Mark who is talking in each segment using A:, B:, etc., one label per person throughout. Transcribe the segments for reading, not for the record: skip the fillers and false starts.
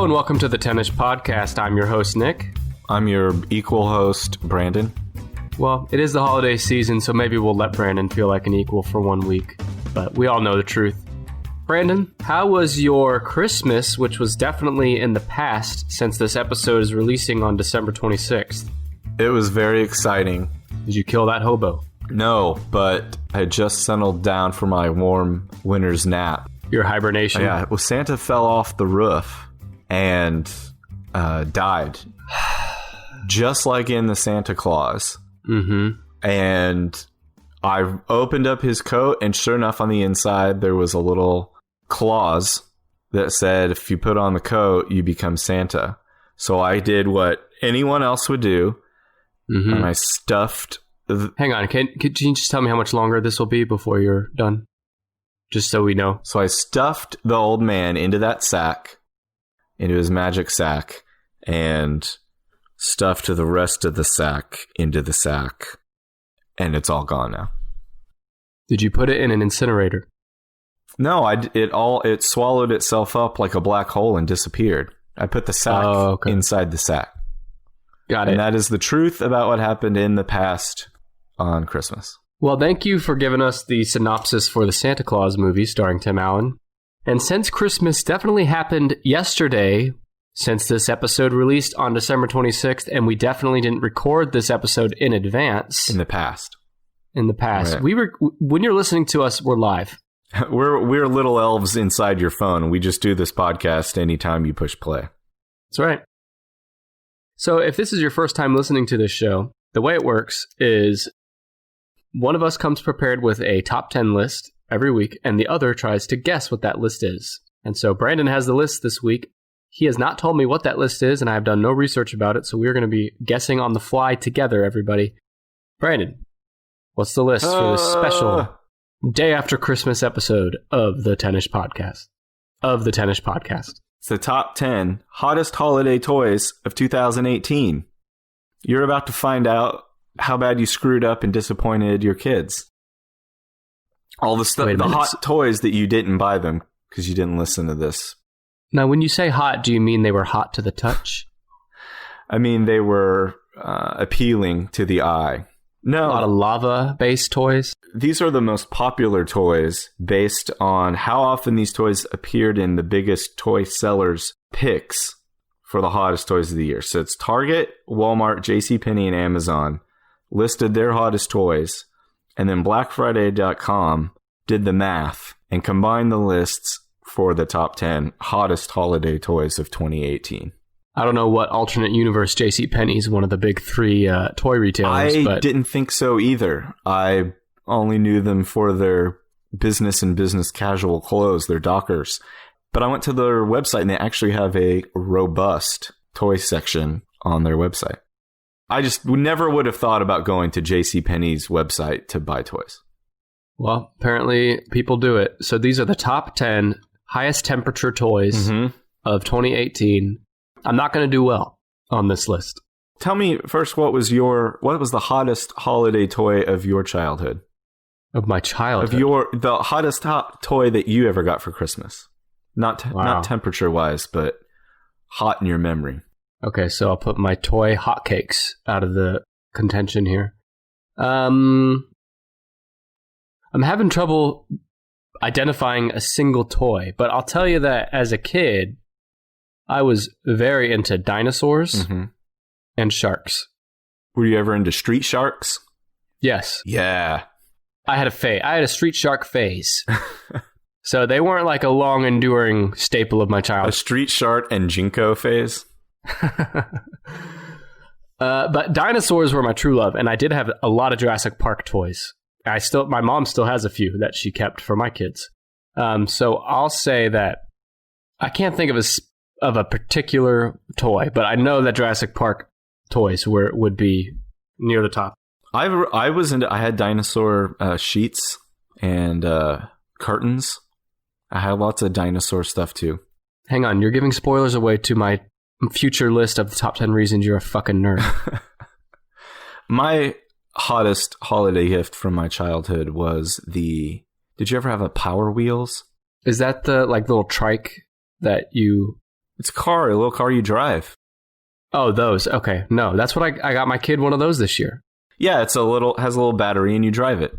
A: Hello and welcome to the Tennis Podcast. I'm your host, Nick.
B: I'm your equal host, Brandon.
A: Well, it is the holiday season, so maybe we'll let Brandon feel like an equal for 1 week. But we all know the truth. Brandon, how was your Christmas, which was definitely in the past since this episode is releasing on December 26th?
B: It was very exciting.
A: Did you kill that hobo?
B: No, but I just settled down for my warm winter's nap.
A: Your hibernation?
B: Yeah, well, Santa fell off the roof and died. Just like in the Santa Claus.
A: Mm-hmm.
B: And I opened up his coat, and sure enough, on the inside, there was a little clause that said, if you put on the coat, you become Santa. So I did what anyone else would do, and I stuffed...
A: Hang on, can you just tell me how much longer this will be before you're done? Just so we know.
B: So I stuffed the old man into that sack, into his magic sack, and stuffed the rest of the sack into the sack. And it's all gone now.
A: Did you put it in an incinerator?
B: No, it swallowed itself up like a black hole and disappeared. I put the sack inside the sack.
A: Got it.
B: And that is the truth about what happened in the past on Christmas.
A: Well, thank you for giving us the synopsis for the Santa Claus movie starring Tim Allen. And since Christmas definitely happened yesterday, since this episode released on December 26th, and we definitely didn't record this episode in advance.
B: In the past.
A: Right. When you're listening to us, we're live.
B: We're little elves inside your phone. We just do this podcast anytime you push play.
A: That's right. So if this is your first time listening to this show, the way it works is one of us comes prepared with a top 10 list every week, and the other tries to guess what that list is. And so Brandon has the list this week. He has not told me what that list is, and I have done no research about it, so we're going to be guessing on the fly together, everybody. Brandon, what's the list for this special day after Christmas episode of the Tennis Podcast?
B: It's the top 10 hottest holiday toys of 2018. You're about to find out how bad you screwed up and disappointed your kids. All the stuff, the hot toys that you didn't buy them because you didn't listen to this.
A: Now, when you say hot, do you mean they were hot to the touch?
B: I mean, they were appealing to the eye. No.
A: A lot of lava-based toys?
B: These are the most popular toys based on how often these toys appeared in the biggest toy sellers' picks for the hottest toys of the year. So it's Target, Walmart, JCPenney, and Amazon listed their hottest toys, and then BlackFriday.com did the math and combined the lists for the top 10 hottest holiday toys of 2018.
A: I don't know what alternate universe JCPenney is one of the big three toy retailers.
B: I didn't think so either. I only knew them for their business and business casual clothes, their Dockers. But I went to their website and they actually have a robust toy section on their website. I just never would have thought about going to JCPenney's website to buy toys.
A: Well, apparently people do it. So these are the top 10 highest temperature toys of 2018. I'm not going to do well on this list.
B: Tell me first, what was the hottest holiday toy of your childhood?
A: Of my childhood?
B: The hottest toy that you ever got for Christmas. Not temperature-wise, but hot in your memory.
A: Okay, so I'll put my toy hotcakes out of the contention here. I'm having trouble identifying a single toy, but I'll tell you that as a kid, I was very into dinosaurs and sharks.
B: Were you ever into street sharks?
A: Yes.
B: Yeah.
A: I had a street shark phase. So they weren't like a long enduring staple of my childhood.
B: A street shark and Jinko phase?
A: But dinosaurs were my true love, and I did have a lot of Jurassic Park toys. My mom still has a few that she kept for my kids. So I'll say that I can't think of a particular toy, but I know that Jurassic Park toys would be near the top.
B: I had dinosaur sheets and curtains. I had lots of dinosaur stuff too.
A: Hang on, you're giving spoilers away to my future list of the top 10 reasons you're a fucking nerd.
B: My hottest holiday gift from my childhood was did you ever have a Power Wheels?
A: Is that the like little trike that you
B: It's a little car you drive.
A: Oh, those. Okay. No, that's what I got my kid one of those this year.
B: Yeah, has a little battery and you drive it.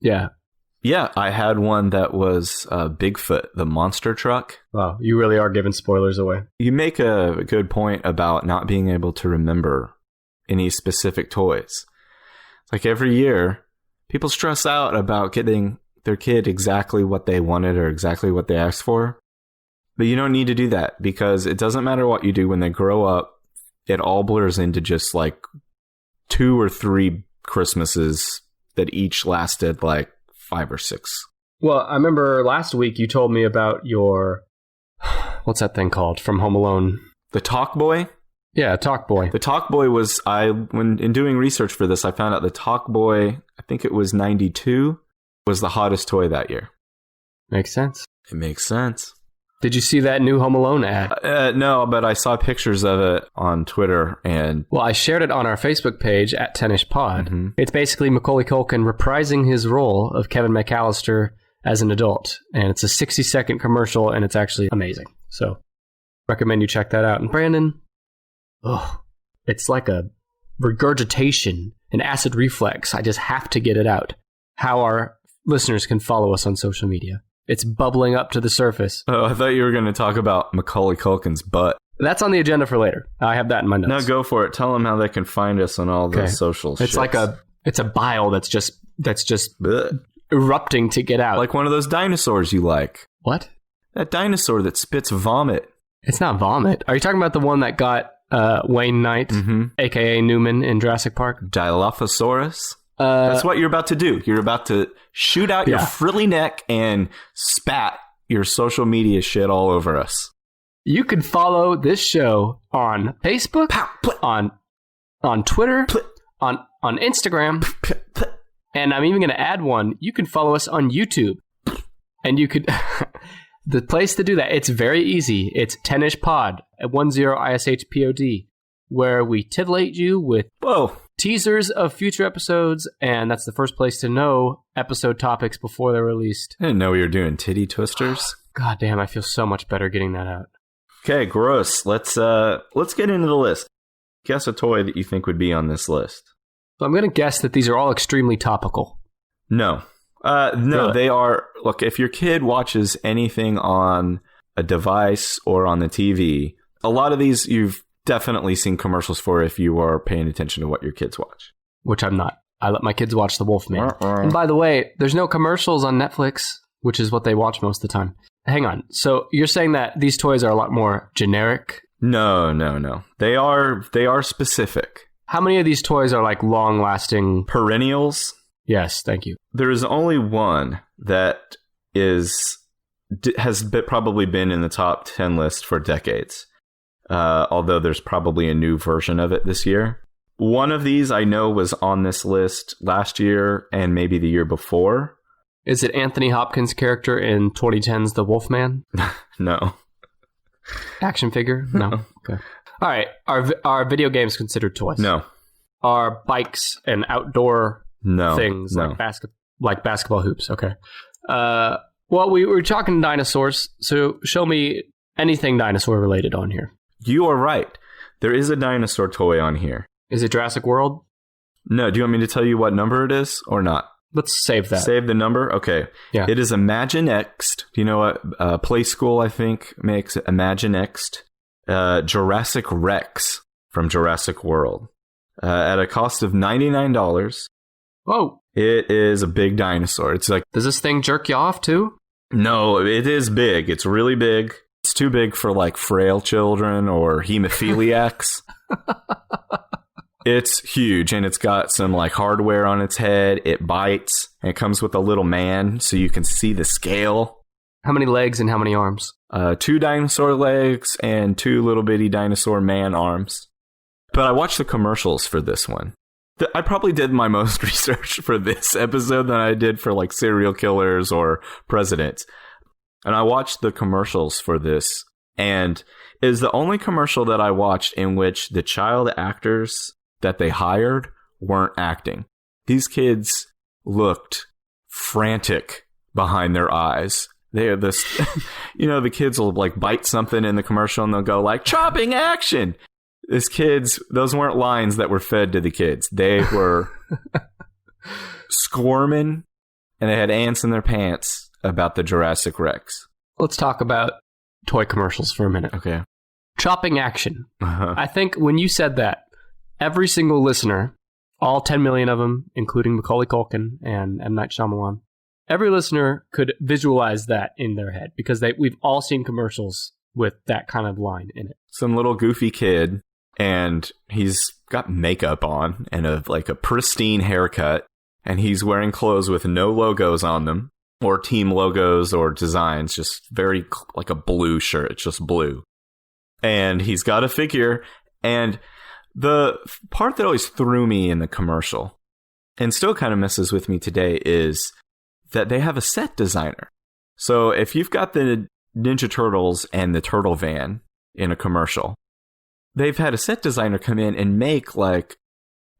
A: Yeah.
B: Yeah, I had one that was Bigfoot, the monster truck.
A: Wow, you really are giving spoilers away.
B: You make a good point about not being able to remember any specific toys. Like every year, people stress out about getting their kid exactly what they wanted or exactly what they asked for. But you don't need to do that because it doesn't matter what you do when they grow up. It all blurs into just like 2 or 3 Christmases that each lasted like 5 or 6.
A: Well, I remember last week you told me about your... What's that thing called from Home Alone?
B: The Talk Boy?
A: Yeah, Talk Boy.
B: The Talk Boy was... when in doing research for this, I found out the Talk Boy, I think it was 92, was the hottest toy that year.
A: Makes sense.
B: It makes sense.
A: Did you see that new Home Alone ad?
B: No, but I saw pictures of it on Twitter and...
A: Well, I shared it on our Facebook page at 10ish Pod.
B: Mm-hmm.
A: It's basically Macaulay Culkin reprising his role of Kevin McAllister as an adult. And it's a 60-second commercial, and it's actually amazing. So, recommend you check that out. And Brandon, it's like a regurgitation, an acid reflex. I just have to get it out. How our listeners can follow us on social media. It's bubbling up to the surface.
B: Oh, I thought you were going to talk about Macaulay Culkin's butt.
A: That's on the agenda for later. I have that in my notes.
B: No, go for it. Tell them how they can find us on all the socials.
A: It's like it's a bile that's just Blech. Erupting to get out.
B: Like one of those dinosaurs you like.
A: What?
B: That dinosaur that spits vomit.
A: It's not vomit. Are you talking about the one that got Wayne Knight, a.k.a. Newman, in Jurassic Park?
B: Dilophosaurus? That's what you're about to do. You're about to shoot out your frilly neck and spat your social media shit all over us.
A: You can follow this show on Facebook, on Twitter, on Instagram, and I'm even going to add one. You can follow us on YouTube. And you could... The place to do that, it's very easy. It's 10ish Pod, at 10ishpod, where we titillate you with... teasers of future episodes, and that's the first place to know episode topics before they're released.
B: I didn't know we were doing titty twisters.
A: God damn, I feel so much better getting that out.
B: Okay, gross. Let's get into the list. Guess a toy that you think would be on this list.
A: So I'm going to guess that these are all extremely topical.
B: No. No, they are... Look, if your kid watches anything on a device or on the TV, a lot of these you've definitely seen commercials for if you are paying attention to what your kids watch.
A: Which I'm not. I let my kids watch The Wolfman. And by the way, there's no commercials on Netflix, which is what they watch most of the time. Hang on. So you're saying that these toys are a lot more generic?
B: No. They are specific.
A: How many of these toys are like long-lasting...
B: Perennials?
A: Yes, thank you.
B: There is only one that has probably been in the top 10 list for decades. Although there's probably a new version of it this year. One of these I know was on this list last year and maybe the year before.
A: Is it Anthony Hopkins' character in 2010's The Wolfman?
B: No.
A: Action figure? No. Okay. All right. Are video games considered toys?
B: No.
A: Are bikes and outdoor things like basketball hoops? Okay. Well, we were talking dinosaurs, so show me anything dinosaur related on here.
B: You are right. There is a dinosaur toy on here. Is it
A: Jurassic World?
B: No. Do you want me to tell you what number it is or not?
A: Let's save that.
B: Save the number? Okay.
A: Yeah.
B: It is Imaginext. Do you know what Play School, I think, makes it? Imaginext. Jurassic Rex from Jurassic World. At a cost of $99.
A: Whoa.
B: It is a big dinosaur. It's like...
A: Does this thing jerk you off too?
B: No, it is big. It's really big. It's too big for like frail children or hemophiliacs. It's huge, and it's got some like hardware on its head. It bites, and it comes with a little man, so you can see the scale.
A: How many legs and how many arms?
B: 2 dinosaur legs and 2 little bitty dinosaur man arms. But I watched the commercials for this one. I probably did my most research for this episode than I did for like serial killers or presidents. And I watched the commercials for this, and it is the only commercial that I watched in which the child actors that they hired weren't acting. These kids looked frantic behind their eyes They are this, the kids will like bite something in the commercial and they'll go like, chopping action. Those weren't lines that were fed to the kids. They were squirming and they had ants in their pants about the Jurassic Rex.
A: Let's talk about toy commercials for a minute.
B: Okay.
A: Chopping action. I think when you said that, every single listener, all 10 million of them, including Macaulay Culkin and M. Night Shyamalan, every listener could visualize that in their head because we've all seen commercials with that kind of line in it.
B: Some little goofy kid, and he's got makeup on and a pristine haircut, and he's wearing clothes with no logos on them, or team logos or designs, just very like a blue shirt. It's just blue. And he's got a figure, and the part that always threw me in the commercial, and still kind of messes with me today, is that they have a set designer. So if you've got the Ninja Turtles and the Turtle Van in a commercial, they've had a set designer come in and make like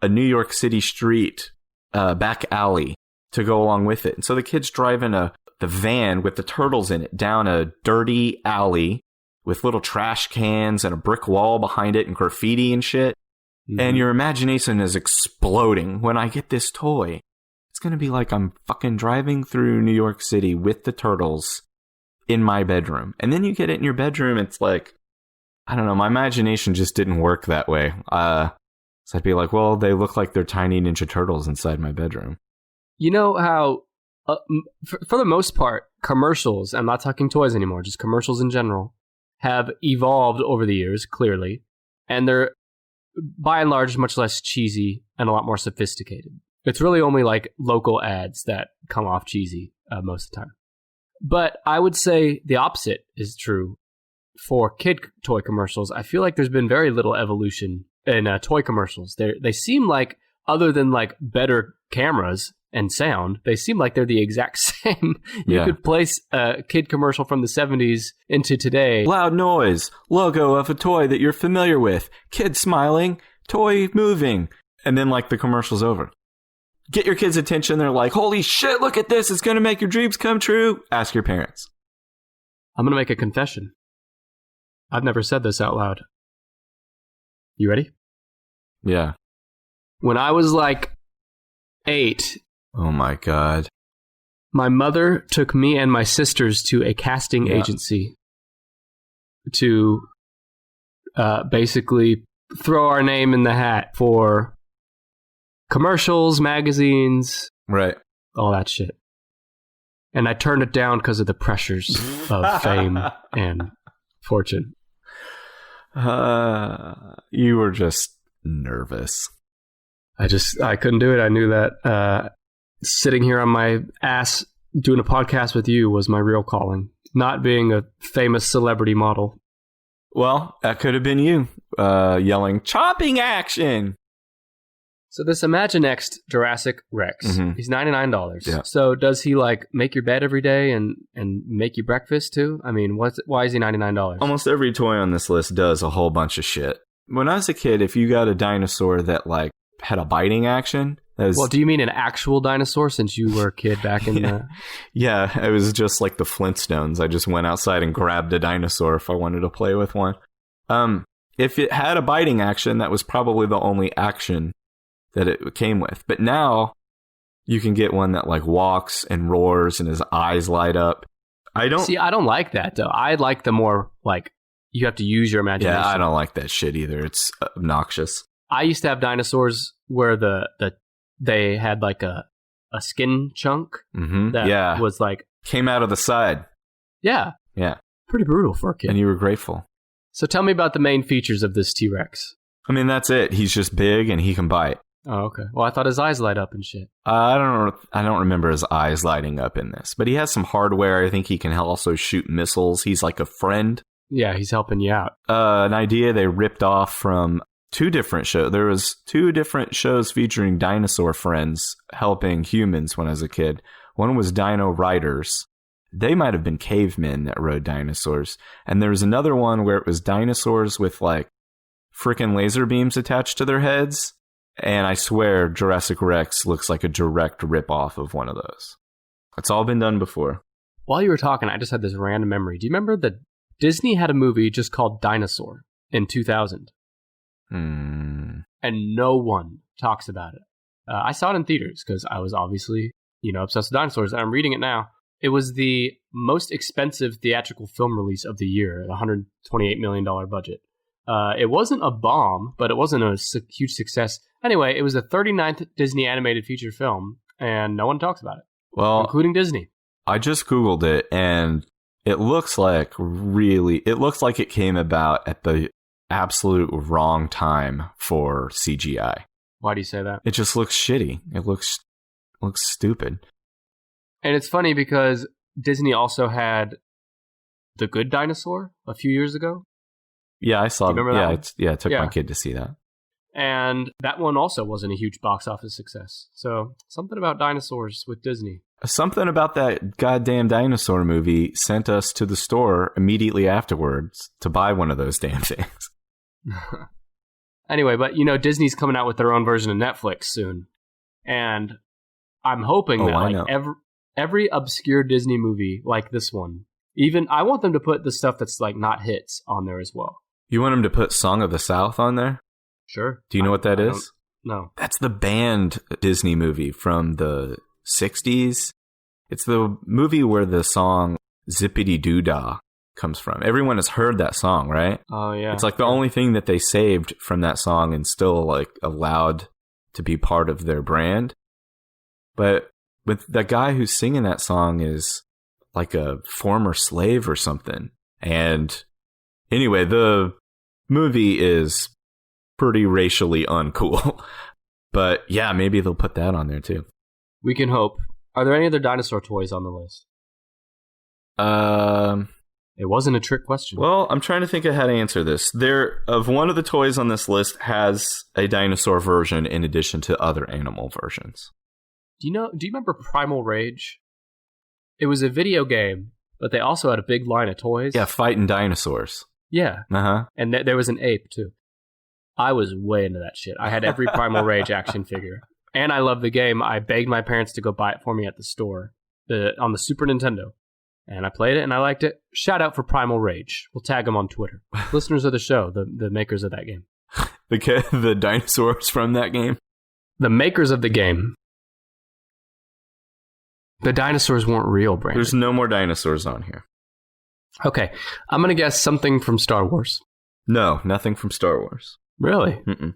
B: a New York City street back alley to go along with it. And so the kid's driving the van with the turtles in it down a dirty alley with little trash cans and a brick wall behind it and graffiti and shit. Mm-hmm. And your imagination is exploding. When I get this toy, it's going to be like I'm fucking driving through New York City with the turtles in my bedroom. And then you get it in your bedroom, it's like, I don't know, my imagination just didn't work that way. So I'd be like, well, they look like they're tiny Ninja Turtles inside my bedroom.
A: You know how, for the most part, commercials, I'm not talking toys anymore, just commercials in general, have evolved over the years, clearly. And they're, by and large, much less cheesy and a lot more sophisticated. It's really only like local ads that come off cheesy most of the time. But I would say the opposite is true for kid toy commercials. I feel like there's been very little evolution in toy commercials. They seem like, other than like better cameras and sound, they seem like they're the exact same. You could place a kid commercial from the 70s into today.
B: Loud noise, logo of a toy that you're familiar with, kid smiling, toy moving, and then like the commercial's over. Get your kids' attention. They're like, holy shit, look at this. It's going to make your dreams come true. Ask your parents.
A: I'm going to make a confession. I've never said this out loud. You ready?
B: Yeah.
A: When I was like 8.
B: Oh my God.
A: My mother took me and my sisters to a casting agency to basically throw our name in the hat for commercials, magazines,
B: right,
A: all that shit. And I turned it down because of the pressures of fame and fortune.
B: You were just nervous.
A: I couldn't do it. I knew that sitting here on my ass doing a podcast with you was my real calling, not being a famous celebrity model.
B: Well, that could have been you yelling, chopping action.
A: So this Imaginext Jurassic Rex, he's $99.
B: Yeah.
A: So does he like make your bed every day and make you breakfast too? I mean, why is he $99?
B: Almost every toy on this list does a whole bunch of shit. When I was a kid, if you got a dinosaur that like had a biting action,
A: well, do you mean an actual dinosaur since you were a kid back in the...
B: Yeah, it was just like the Flintstones. I just went outside and grabbed a dinosaur if I wanted to play with one. If it had a biting action, that was probably the only action that it came with. But now you can get one that like walks and roars and his eyes light up. I don't like that though. I like the more like you have to use your imagination. Yeah, I don't like that shit either. It's obnoxious.
A: I used to have dinosaurs where they had like a skin chunk that was like
B: came out of the side.
A: Yeah. Pretty brutal for a kid.
B: And you were grateful.
A: So tell me about the main features of this T-Rex.
B: I mean, that's it. He's just big and he can bite.
A: Oh, okay. Well, I thought his eyes light up and shit.
B: I don't remember his eyes lighting up in this, but he has some hardware. I think he can also shoot missiles. He's like a friend.
A: Yeah, he's helping you out.
B: An idea they ripped off from two different shows. There was two different shows featuring dinosaur friends helping humans when I was a kid. One was Dino Riders. They might have been cavemen that rode dinosaurs. And there was another one where it was dinosaurs with like freaking laser beams attached to their heads. And I swear Jurassic Rex looks like a direct ripoff of one of those. It's all been done before.
A: While you were talking, I just had this random memory. Do you remember that Disney had a movie just called Dinosaur in 2000? And no one talks about it. I saw it in theaters because I was obviously, obsessed with dinosaurs, and I'm reading it now. It was the most expensive theatrical film release of the year, at $128 million budget. It wasn't a bomb, but it wasn't a huge success. Anyway, it was the 39th Disney animated feature film, and no one talks about it, including Disney.
B: I just Googled it, and it looks like it came about at the absolute wrong time for CGI.
A: Why do you say that?
B: It just looks shitty. It looks stupid.
A: And it's funny because Disney also had The Good Dinosaur a few years ago.
B: Yeah, I saw.
A: Remember that?
B: I took my kid to see that.
A: And that one also wasn't a huge box office success. So something about dinosaurs with Disney.
B: Something about that goddamn dinosaur movie sent us to the store immediately afterwards to buy one of those damn things.
A: Anyway, but Disney's coming out with their own version of Netflix soon. And I'm hoping that every obscure Disney movie like this one, even I want them to put the stuff that's like not hits on there as well.
B: You want them to put Song of the South on there?
A: Sure.
B: Do you know what that is?
A: No.
B: That's the banned Disney movie from the 60s. It's the movie where the song Zippity Doo Dah comes from. Everyone has heard that song, right?
A: Oh, yeah.
B: It's like the only thing that they saved from that song and still like allowed to be part of their brand. But the guy who's singing that song is like a former slave or something. And anyway, the movie is pretty racially uncool. But yeah, maybe they'll put that on there too.
A: We can hope. Are there any other dinosaur toys on the list? It wasn't a trick question.
B: Well, I'm trying to think of how to answer this. One of the toys on this list has a dinosaur version in addition to other animal versions.
A: Do you remember Primal Rage? It was a video game, but they also had a big line of toys.
B: Yeah, fighting dinosaurs.
A: Yeah.
B: Uh-huh.
A: And there was an ape, too. I was way into that shit. I had every Primal Rage action figure. And I loved the game. I begged my parents to go buy it for me at the store on the Super Nintendo. And I played it, and I liked it. Shout out for Primal Rage. We'll tag them on Twitter. Listeners of the show, the makers of that game.
B: The dinosaurs from that game?
A: The makers of the game. The dinosaurs weren't real, Brandon.
B: There's no more dinosaurs on here.
A: Okay. I'm going to guess something from Star Wars.
B: No, nothing from Star Wars.
A: Really?
B: Mm-mm.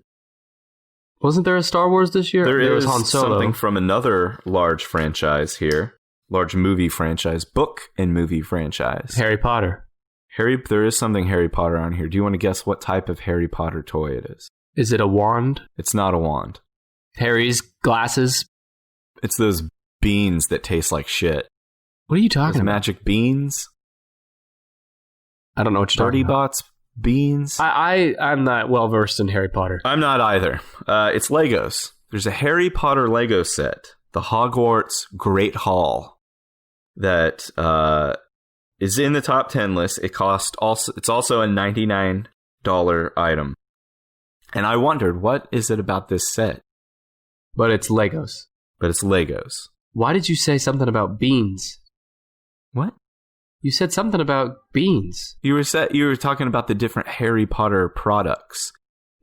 A: Wasn't there a Star Wars this year?
B: There is
A: Han Solo.
B: Something from another large franchise here. Large movie franchise. Book and movie franchise.
A: Harry Potter.
B: There is something Harry Potter on here. Do you want to guess what type of Harry Potter toy it is?
A: Is it a wand?
B: It's not a wand.
A: Harry's glasses?
B: It's those beans that taste like shit.
A: What are you talking about?
B: Magic beans?
A: I don't know what you're talking about.
B: Bots beans?
A: I'm not well versed in Harry Potter.
B: I'm not either. It's Legos. There's a Harry Potter Lego set, the Hogwarts Great Hall, that is in the top 10 list. It's also a $99 item. And I wondered, what is it about this set?
A: But it's Legos.
B: Why
A: did you say something about beans?
B: What?
A: You said something about beans.
B: You were talking about the different Harry Potter products.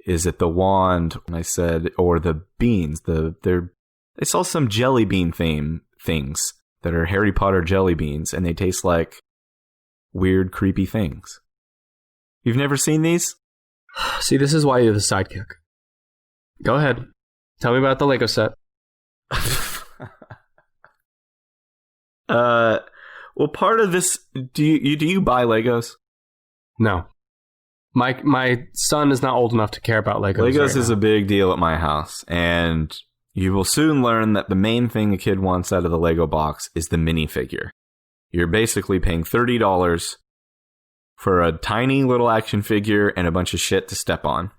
B: Is it the wand? I said, or the beans? I saw some jelly bean things that are Harry Potter jelly beans, and they taste like weird, creepy things. You've never seen these?
A: See, this is why you're the sidekick. Go ahead. Tell me about the Lego set.
B: Well, part of this, do you buy Legos?
A: No. My son is not old enough to care about Legos.
B: Legos is a big deal at my house, and you will soon learn that the main thing a kid wants out of the Lego box is the minifigure. You're basically paying $30 for a tiny little action figure and a bunch of shit to step on.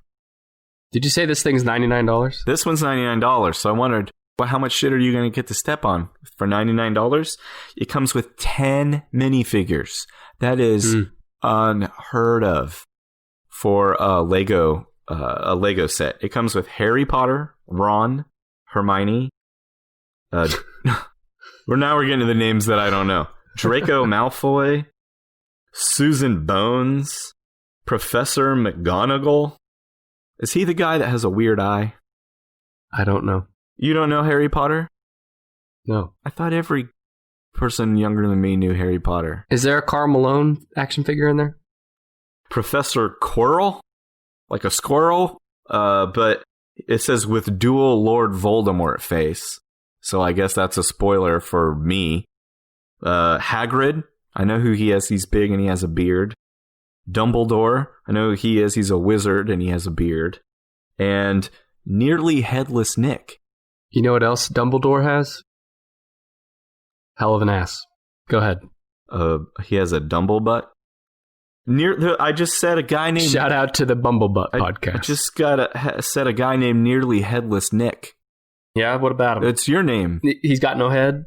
A: Did you say this thing's $99?
B: This one's $99, so I wondered, well, how much shit are you going to get to step on for $99? It comes with 10 minifigures. That is unheard of for a Lego set. It comes with Harry Potter, Ron, Hermione. We're getting to the names that I don't know. Draco Malfoy, Susan Bones, Professor McGonagall. Is he the guy that has a weird eye?
A: I don't know.
B: You don't know Harry Potter?
A: No.
B: I thought every person younger than me knew Harry Potter.
A: Is there a Karl Malone action figure in there?
B: Professor Quirrell? Like a squirrel? But it says with dual Lord Voldemort face. So I guess that's a spoiler for me. Hagrid. I know who he is. He's big and he has a beard. Dumbledore. I know who he is. He's a wizard and he has a beard. And nearly headless Nick.
A: You know what else Dumbledore has? Hell of an ass. Go ahead.
B: He has a Dumblebutt. I just said a guy named...
A: Shout out to the Bumblebutt podcast.
B: I just said a guy named Nearly Headless Nick.
A: Yeah, what about him?
B: It's your name.
A: He's got no head?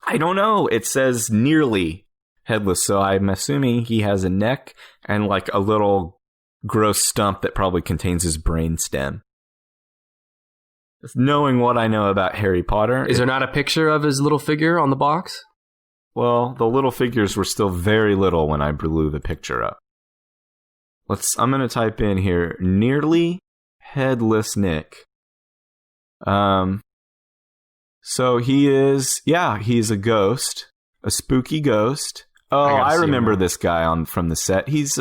B: I don't know. It says nearly headless, so I'm assuming he has a neck and like a little gross stump that probably contains his brain stem. Knowing what I know about Harry Potter...
A: Is there not a picture of his little figure on the box?
B: Well, the little figures were still very little when I blew the picture up. I'm going to type in here, Nearly Headless Nick. So he's a ghost, a spooky ghost. Oh, I remember this guy from the set. He's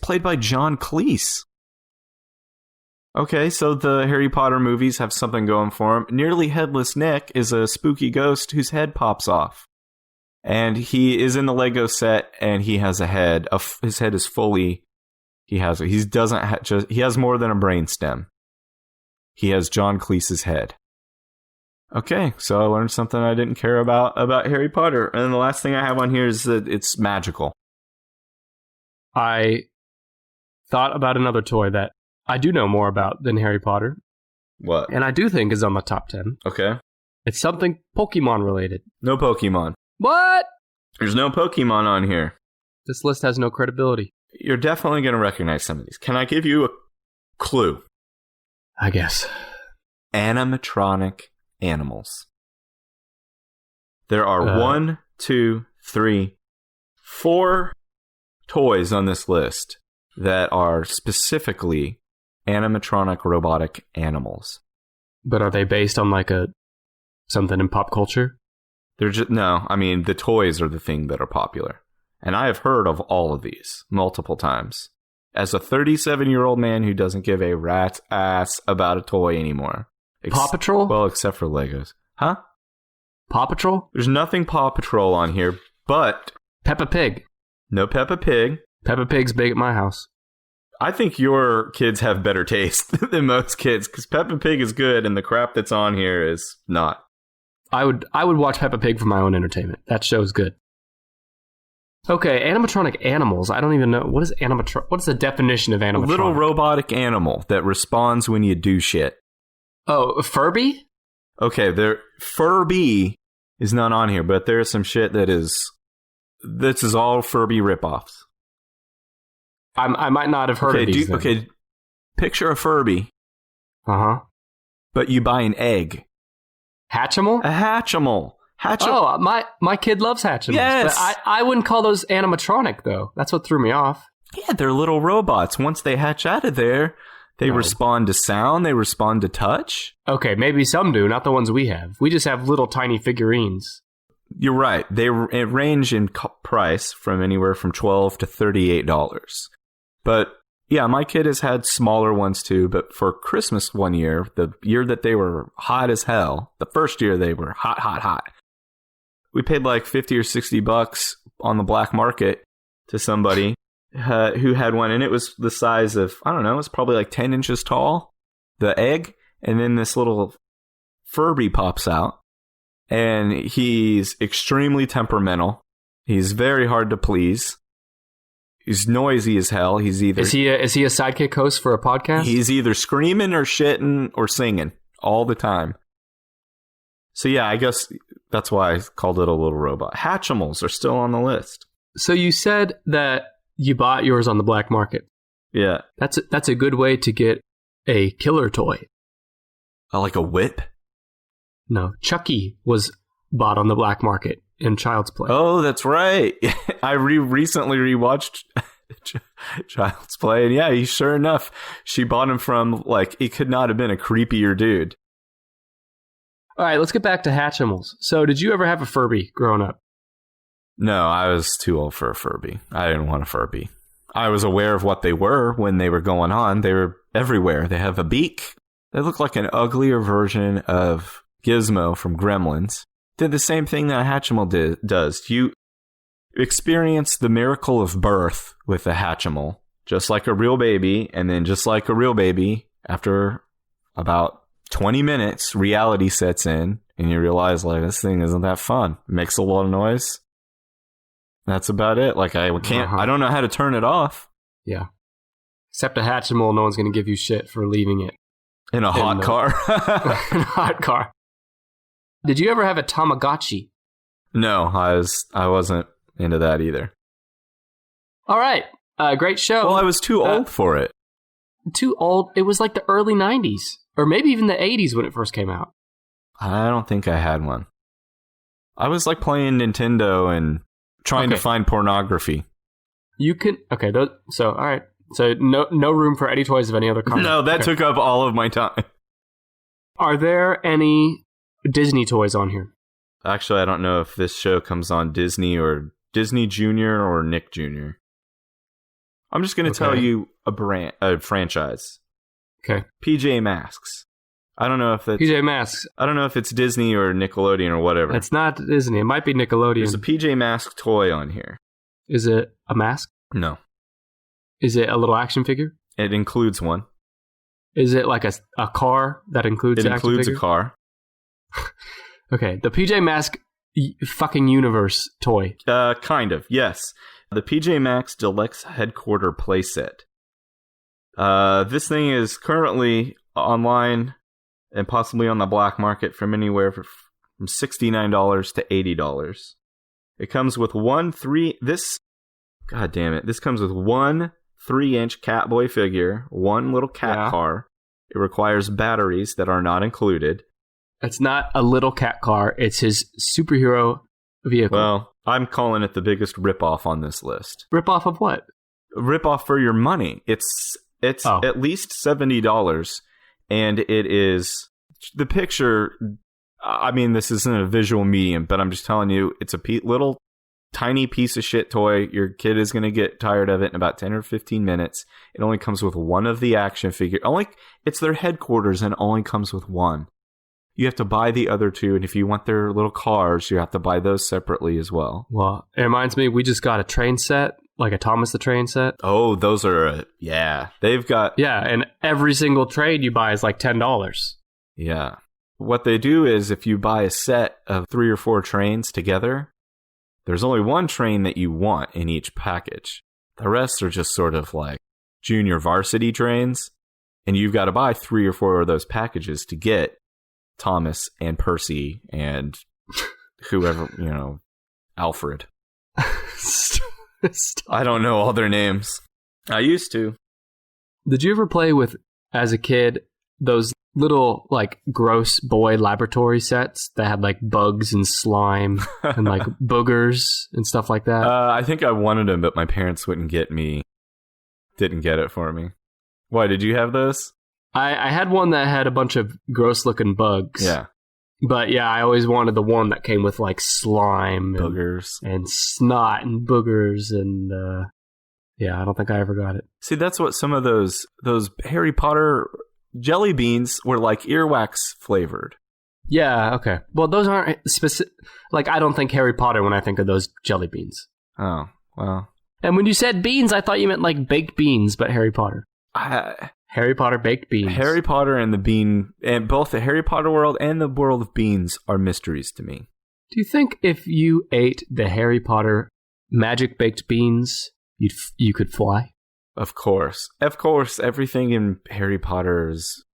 B: played by John Cleese. Okay, so the Harry Potter movies have something going for him. Nearly Headless Nick is a spooky ghost whose head pops off. And he is in the Lego set, and he has a head. His head is fully. He has more than a brain stem. He has John Cleese's head. Okay, so I learned something I didn't care about Harry Potter. And then the last thing I have on here is that it's magical.
A: I thought about another toy that I do know more about than Harry Potter.
B: What?
A: And I do think is on the top 10.
B: Okay.
A: It's something Pokemon related.
B: No Pokemon.
A: What?
B: There's no Pokemon on here.
A: This list has no credibility.
B: You're definitely going to recognize some of these. Can I give you a clue?
A: I guess.
B: Animatronic animals. There are 1, 2, 3, 4 toys on this list that are specifically animatronic robotic animals.
A: But are they based on like something in pop culture?
B: They're just the toys are the thing that are popular. And I have heard of all of these multiple times. As a 37-year-old man who doesn't give a rat's ass about a toy anymore.
A: Paw Patrol?
B: Well, except for Legos. Huh?
A: Paw Patrol?
B: There's nothing Paw Patrol on here, but...
A: Peppa Pig.
B: No Peppa Pig.
A: Peppa Pig's big at my house.
B: I think your kids have better taste than most kids, because Peppa Pig is good and the crap that's on here is not.
A: I would watch Peppa Pig for my own entertainment. That show's good. Okay, animatronic animals. I don't even know. What is the definition of animatronic?
B: A little robotic animal that responds when you do shit.
A: Oh, Furby?
B: Okay, Furby is not on here, but there's some shit this is all Furby ripoffs.
A: I might not have heard of these.
B: Okay, picture a Furby.
A: Uh-huh.
B: But you buy an egg.
A: Hatchimal?
B: A Hatchimal.
A: Oh, my kid loves Hatchimals.
B: Yes.
A: But I wouldn't call those animatronic, though. That's what threw me off.
B: Yeah, they're little robots. Once they hatch out of there, they respond to sound, they respond to touch.
A: Okay, maybe some do, not the ones we have. We just have little tiny figurines.
B: You're right. They range in price from anywhere from $12 to $38. But yeah, my kid has had smaller ones too, but for Christmas one year, the year that they were hot as hell, the first year they were hot. We paid like $50 or $60 on the black market to somebody who had one, and it was the size of, I don't know, it was probably like 10 inches tall, the egg, and then this little Furby pops out, and he's extremely temperamental. He's very hard to please. He's noisy as hell. Is he a
A: sidekick host for a podcast?
B: He's either screaming or shitting or singing all the time. So yeah, I guess that's why I called it a little robot. Hatchimals are still on the list.
A: So you said that you bought yours on the black market.
B: Yeah.
A: That's a good way to get a killer toy.
B: Like a whip?
A: No, Chucky was bought on the black market. in Child's Play.
B: Oh, that's right. I recently rewatched Child's Play, and yeah, sure enough, she bought him from, like, it could not have been a creepier dude.
A: All right, let's get back to Hatchimals. So, did you ever have a Furby growing up?
B: No, I was too old for a Furby. I didn't want a Furby. I was aware of what they were when they were going on. They were everywhere. They have a beak. They look like an uglier version of Gizmo from Gremlins. Did the same thing that a Hatchimal does. You experience the miracle of birth with a Hatchimal, just like a real baby, and then just like a real baby, after about 20 minutes, reality sets in, and you realize, like, this thing isn't that fun. It makes a lot of noise. That's about it. Like, I don't know how to turn it off.
A: Yeah. Except a Hatchimal, no one's going to give you shit for leaving it.
B: In a hot car.
A: In a hot car. Did you ever have a Tamagotchi?
B: No, I wasn't into that either.
A: All right. Great show.
B: Well, I was too old for it.
A: Too old? It was like the early 90s. Or maybe even the 80s when it first came out.
B: I don't think I had one. I was like playing Nintendo and trying to find pornography.
A: You can... Okay, so, all right. So, no room for any toys of any other kind.
B: No, that took up all of my time.
A: Are there any Disney toys on here?
B: Actually, I don't know if this show comes on Disney or Disney Junior or Nick Jr. I'm just going to tell you a franchise.
A: Okay.
B: PJ Masks. I don't know if that's...
A: PJ Masks.
B: I don't know if it's Disney or Nickelodeon or whatever.
A: It's not Disney. It might be Nickelodeon.
B: There's a PJ Mask toy on here.
A: Is it a mask?
B: No.
A: Is it a little action figure?
B: It includes one.
A: Is it like a car that includes an action figure?
B: It includes a car.
A: Okay. The PJ Mask fucking universe toy.
B: Kind of, yes. The PJ Masks Deluxe Headquarter playset. This thing is currently online and possibly on the black market from anywhere from $69 to $80. It comes with this comes with one 3-inch Catboy figure, one little cat car. It requires batteries that are not included.
A: It's not a little cat car. It's his superhero vehicle.
B: Well, I'm calling it the biggest ripoff on this list.
A: Ripoff of what?
B: Ripoff for your money. It's at least $70, and it is the picture. I mean, this isn't a visual medium, but I'm just telling you, it's a little tiny piece of shit toy. Your kid is going to get tired of it in about 10 or 15 minutes. It only comes with one of the action figures. It's their headquarters and only comes with one. You have to buy the other two, and if you want their little cars, you have to buy those separately as well.
A: Well, it reminds me, we just got a train set, like a Thomas the Train set.
B: Oh, those are, they've got...
A: Yeah, and every single trade you buy is like $10.
B: Yeah. What they do is, if you buy a set of 3 or 4 trains together, there's only one train that you want in each package. The rest are just sort of like junior varsity trains, and you've got to buy 3 or 4 of those packages to get Thomas and Percy and whoever, Alfred. I don't know all their names. I used to.
A: Did you ever play with, as a kid, those little, like, gross boy laboratory sets that had, like, bugs and slime and, like, boogers and stuff like that?
B: I think I wanted them, but my parents didn't get it for me. Why, did you have those?
A: I had one that had a bunch of gross-looking bugs.
B: Yeah.
A: But, yeah, I always wanted the one that came with, like, slime.
B: Boogers.
A: And snot and boogers and, I don't think I ever got it.
B: See, that's what some of those Harry Potter jelly beans were, like, earwax flavored.
A: Yeah, okay. Well, those aren't specific. Like, I don't think Harry Potter when I think of those jelly beans.
B: Oh, well.
A: And when you said beans, I thought you meant, like, baked beans, but Harry Potter. Harry Potter baked beans.
B: Harry Potter and the bean, and both the Harry Potter world and the world of beans are mysteries to me.
A: Do you think if you ate the Harry Potter magic baked beans, you could fly?
B: Of course. Everything in Harry Potter is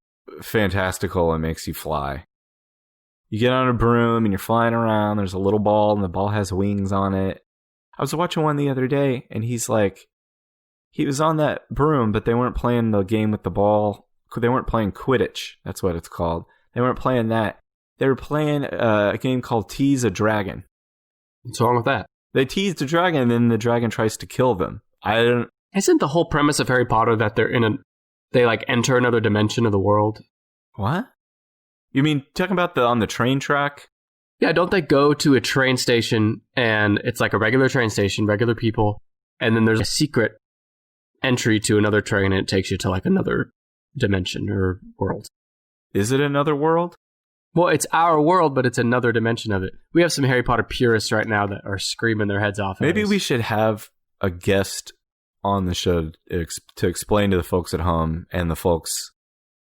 B: fantastical and makes you fly. You get on a broom and you're flying around. There's a little ball and the ball has wings on it. I was watching one the other day and he was on that broom, but they weren't playing the game with the ball. They weren't playing Quidditch. That's what it's called. They weren't playing that. They were playing a game called Tease a Dragon.
A: What's wrong with that?
B: They tease the dragon, and then the dragon tries to kill them.
A: Isn't the whole premise of Harry Potter that they like enter another dimension of the world?
B: What? You mean talking about on the train track?
A: Yeah, don't they go to a train station and it's like a regular train station, regular people, and then there's a secret entry to another train and it takes you to like another dimension or world.
B: Is it another world?
A: Well, it's our world, but it's another dimension of it. We have some Harry Potter purists right now that are screaming their heads off.
B: Maybe we should have a guest on the show to explain to the folks at home and the folks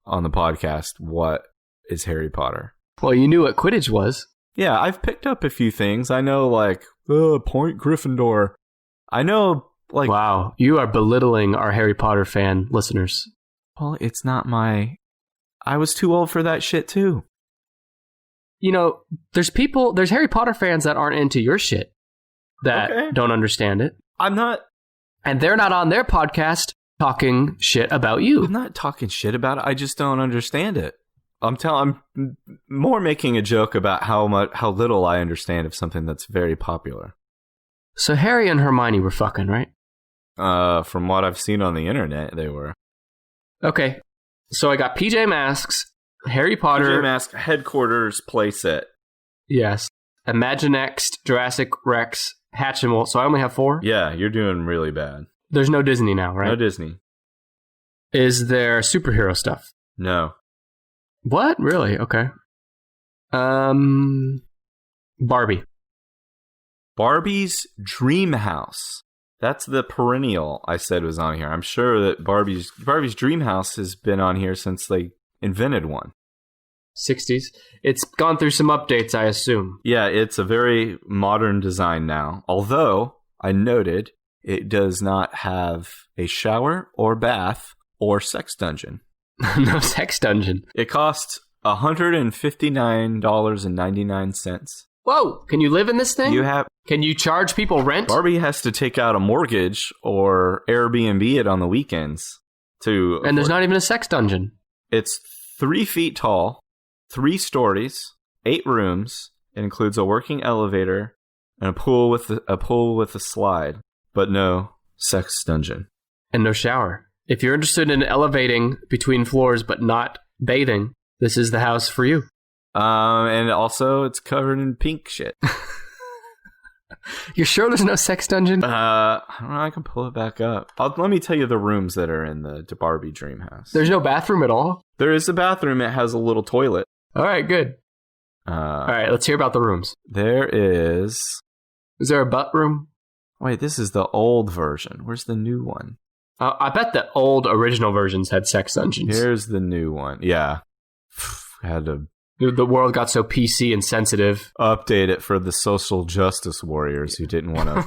B: on the podcast what is Harry Potter.
A: Well, you knew what Quidditch was.
B: Yeah, I've picked up a few things. I know, like, Point Gryffindor. I know, like...
A: Wow, you are belittling our Harry Potter fan listeners.
B: Well, it's not my... I was too old for that shit, too.
A: You know, there's Harry Potter fans that aren't into your shit, that don't understand it.
B: I'm not...
A: And they're not on their podcast talking shit about you.
B: I'm not talking shit about it. I just don't understand it. I'm more making a joke about how little I understand of something that's very popular.
A: So Harry and Hermione were fucking, right?
B: From what I've seen on the internet, they were.
A: Okay. So I got PJ Masks, Harry Potter.
B: PJ Masks headquarters playset.
A: Yes. Imaginext, Jurassic Rex, Hatchimal. So I only have 4?
B: Yeah, you're doing really bad.
A: There's no Disney now, right?
B: No Disney.
A: Is there superhero stuff?
B: No.
A: What? Really? Okay. Barbie.
B: Barbie's Dream House. That's the perennial I said was on here. I'm sure that Barbie's Dream House has been on here since they invented one.
A: 60s. It's gone through some updates, I assume.
B: Yeah, it's a very modern design now. Although, I noted, it does not have a shower or bath or sex dungeon.
A: No sex dungeon.
B: It costs $159.99.
A: Whoa! Can you live in this thing? Can you charge people rent?
B: Barbie has to take out a mortgage or Airbnb it on the weekends to.
A: And there's not even a sex dungeon.
B: It's 3 feet tall, 3 stories, 8 rooms. It includes a working elevator and a pool with a slide, but no sex dungeon
A: and no shower. If you're interested in elevating between floors but not bathing, this is the house for you.
B: And also, it's covered in pink shit.
A: You're sure there's no sex dungeon?
B: I don't know. I can pull it back up. Let me tell you the rooms that are in the Barbie Dream House.
A: There's no bathroom at all?
B: There is a bathroom. It has a little toilet.
A: All right, good. All right, let's hear about the rooms.
B: There is...
A: Is there a butt room?
B: Wait, this is the old version. Where's the new one?
A: I bet the old original versions had sex dungeons.
B: Here's the new one. Yeah. Had to...
A: The world got so PC and sensitive.
B: Update it for the social justice warriors who didn't want a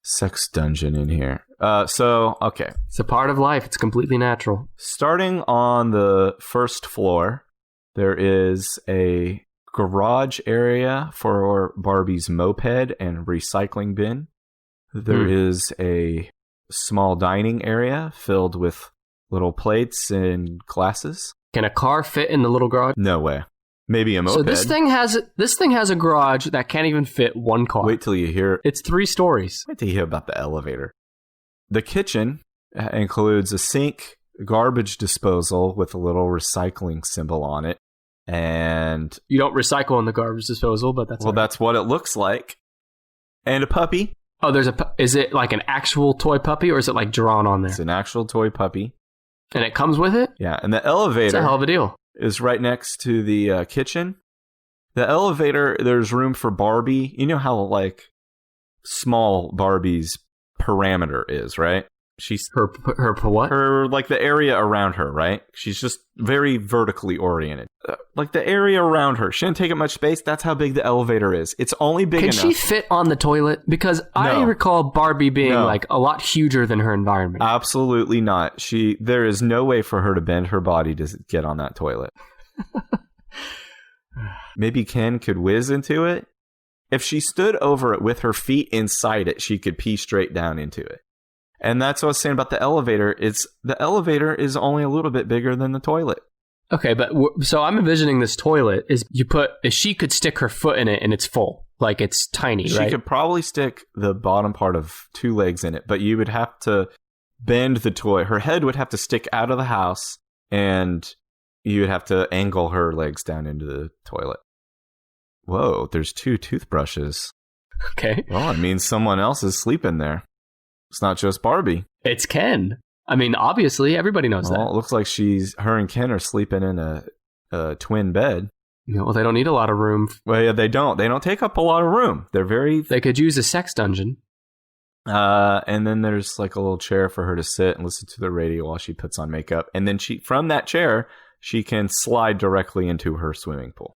B: sex dungeon in here. Okay.
A: It's a part of life. It's completely natural.
B: Starting on the first floor, there is a garage area for Barbie's moped and recycling bin. There is a small dining area filled with little plates and glasses.
A: Can a car fit in the little garage?
B: No way. Maybe a moped.
A: So this thing has a garage that can't even fit one car.
B: Wait till you hear.
A: It's 3 stories.
B: Wait till you hear about the elevator. The kitchen includes a sink, garbage disposal with a little recycling symbol on it, and
A: you don't recycle in the garbage disposal, but that's
B: that's what it looks like. And a puppy.
A: Oh, is it like an actual toy puppy, or is it like drawn on there?
B: It's an actual toy puppy.
A: And it comes with it?
B: Yeah, and the elevator...
A: It's a hell of a deal.
B: ...is right next to the kitchen. The elevator, there's room for Barbie. You know how, like, small Barbie's parameter is, right? She's...
A: Her what?
B: Her, like, the area around her, right? She's just very vertically oriented. Like, the area around her. She didn't take up much space. That's how big the elevator is. It's only big enough.
A: Can she fit on the toilet? Because I recall Barbie being, like, a lot huger than her environment.
B: Absolutely not. There is no way for her to bend her body to get on that toilet. Maybe Ken could whiz into it. If she stood over it with her feet inside it, she could pee straight down into it. And that's what I was saying about the elevator. The elevator is only a little bit bigger than the toilet.
A: Okay, but so I'm envisioning this toilet is she could stick her foot in it and it's full. Like it's tiny,
B: She
A: right?
B: could probably stick the bottom part of 2 legs in it, but you would have to bend the toy. Her head would have to stick out of the house, and you would have to angle her legs down into the toilet. Whoa, there's 2 toothbrushes.
A: Okay.
B: Well, it means someone else is sleeping there. It's not just Barbie.
A: It's Ken. I mean, obviously, everybody knows
B: Well,
A: that.
B: it looks like her and Ken are sleeping in a twin bed.
A: Well, they don't need a lot of room.
B: Well, yeah, they don't. They don't take up a lot of room. They're very...
A: They could use a sex dungeon.
B: And then there's like a little chair for her to sit and listen to the radio while she puts on makeup. And then from that chair, she can slide directly into her swimming pool.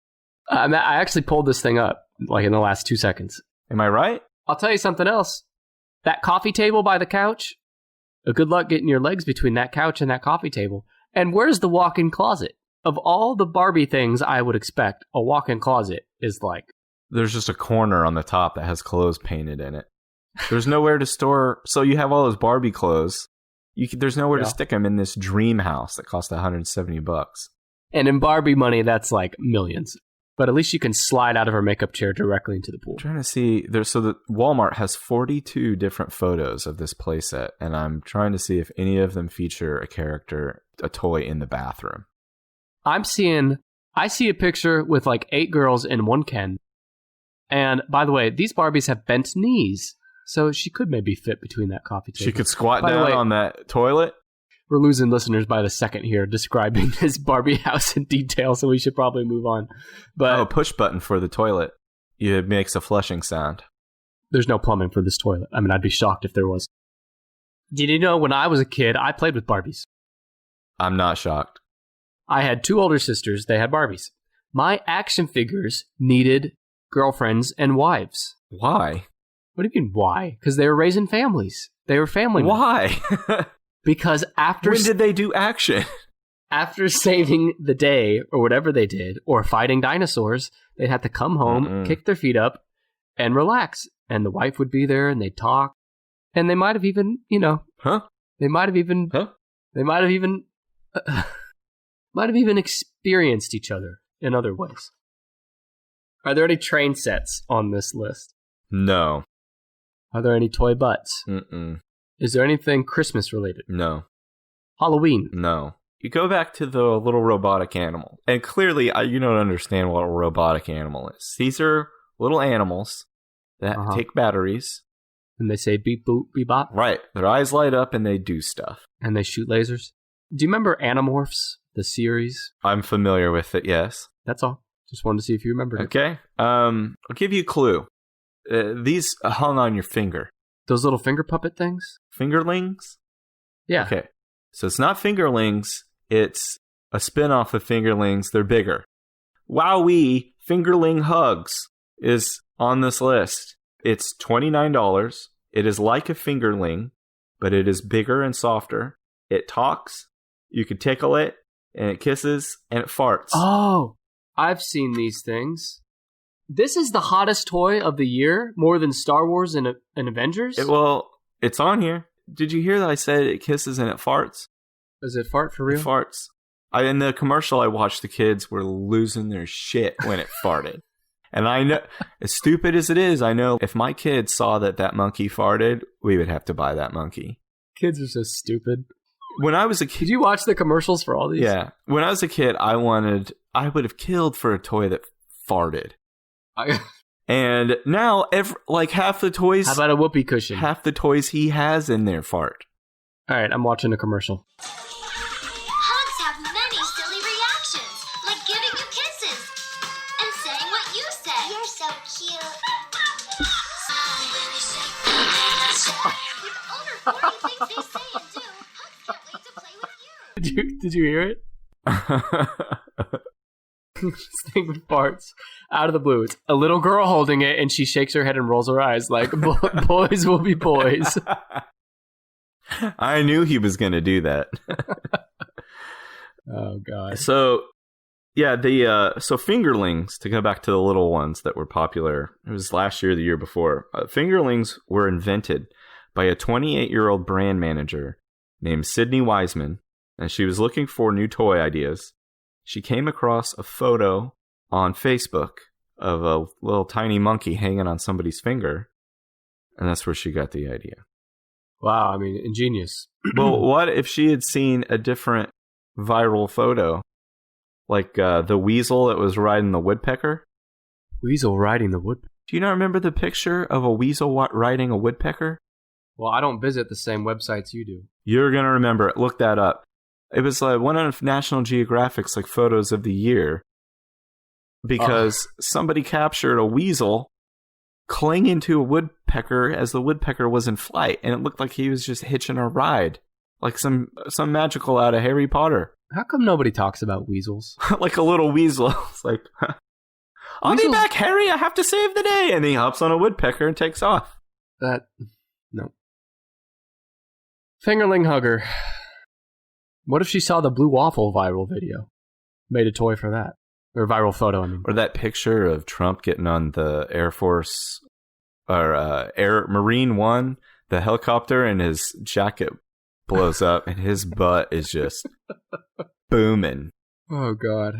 A: I actually pulled this thing up like in the last 2 seconds.
B: Am I right?
A: I'll tell you something else. That coffee table by the couch, good luck getting your legs between that couch and that coffee table. And where's the walk-in closet? Of all the Barbie things I would expect, a walk-in closet is like...
B: There's just a corner on the top that has clothes painted in it. There's nowhere to store... So you have all those Barbie clothes. There's nowhere to stick them in this dream house that cost $170.
A: And in Barbie money, that's like millions. But at least you can slide out of her makeup chair directly into the pool.
B: I'm trying to see... the Walmart has 42 different photos of this playset, and I'm trying to see if any of them feature a toy in the bathroom.
A: I see a picture with like 8 girls and 1 Ken. And by the way, these Barbies have bent knees. So she could maybe fit between that coffee table.
B: She could squat down on that toilet.
A: We're losing listeners by the second here describing this Barbie house in detail, so we should probably move on. But
B: push button for the toilet. It makes a flushing sound.
A: There's no plumbing for this toilet. I mean, I'd be shocked if there was. Did you know when I was a kid, I played with Barbies?
B: I'm not shocked.
A: I had 2 older sisters. They had Barbies. My action figures needed girlfriends and wives.
B: Why?
A: What do you mean, why? Because they were raising families. They were family men.
B: Why?
A: Because after...
B: When did they do action?
A: After saving the day, or whatever they did, or fighting dinosaurs, they'd have to come home, kick their feet up, and relax. And the wife would be there, and they'd talk. And they might have even, They might have even... They might have even... might have even experienced each other in other ways. Are there any train sets on this list?
B: No.
A: Are there any toy butts?
B: Mm-mm.
A: Is there anything Christmas related?
B: No.
A: Halloween?
B: No. You go back to the little robotic animal. And clearly, you don't understand what a robotic animal is. These are little animals that take batteries.
A: And they say beep, boop, beep, bop?
B: Right. Their eyes light up and they do stuff.
A: And they shoot lasers? Do you remember Animorphs, the series?
B: I'm familiar with it, yes.
A: That's all. Just wanted to see if you remembered it.
B: Okay. I'll give you a clue. These hung on your finger.
A: Those little finger puppet things?
B: Fingerlings?
A: Yeah.
B: Okay. So it's not Fingerlings. It's a spin-off of Fingerlings. They're bigger. WowWee Fingerling HUGS is on this list. It's $29. It is like a fingerling, but it is bigger and softer. It talks. You can tickle it, and it kisses, and it farts.
A: Oh, I've seen these things. This is the hottest toy of the year, more than Star Wars and Avengers?
B: It's on here. Did you hear that I said it kisses and it farts?
A: Does it fart for real?
B: It farts. In the commercial I watched, the kids were losing their shit when it farted. And I know, as stupid as it is, I know if my kids saw that monkey farted, we would have to buy that monkey.
A: Kids are so stupid.
B: When I was a kid...
A: Did you watch the commercials for all these?
B: Yeah. When I was a kid, I would have killed for a toy that farted. And now, half the toys...
A: How about a whoopee cushion?
B: Half the toys he has in there fart.
A: All right, I'm watching a commercial.
C: Hugs have many silly reactions, like giving you kisses and saying what you say. You're so cute. With over 40 things they say and do, Hugs can't wait to play with you.
A: Did you hear it? This thing farts out of the blue. It's a little girl holding it, and she shakes her head and rolls her eyes like, boys will be boys.
B: I knew he was going to do that.
A: Oh, God.
B: So, yeah, so Fingerlings, to go back to the little ones that were popular, it was last year or the year before. Fingerlings were invented by a 28-year-old brand manager named Sydney Wiseman, and she was looking for new toy ideas. She came across a photo on Facebook of a little tiny monkey hanging on somebody's finger. And that's where she got the idea.
A: Wow, I mean, ingenious.
B: Well, what if she had seen a different viral photo? Like the weasel that was riding the woodpecker?
A: Weasel riding the woodpecker?
B: Do you not remember the picture of a weasel riding a woodpecker?
A: Well, I don't visit the same websites you do.
B: You're going to remember it. Look that up. It was like one of National Geographic's like photos of the year because somebody captured a weasel clinging to a woodpecker as the woodpecker was in flight, and it looked like he was just hitching a ride, like some magical out of Harry Potter.
A: How come nobody talks about weasels?
B: Like a little weasel. It's like, I'll be back, Harry. I have to save the day. And he hops on a woodpecker and takes off.
A: No. Fingerling hugger. What if she saw the blue waffle viral video? Made a toy for that. Or viral photo, I mean.
B: Or that picture of Trump getting on the Air Force, or Marine One, the helicopter, and his jacket blows up, and his butt is just booming.
A: Oh, God.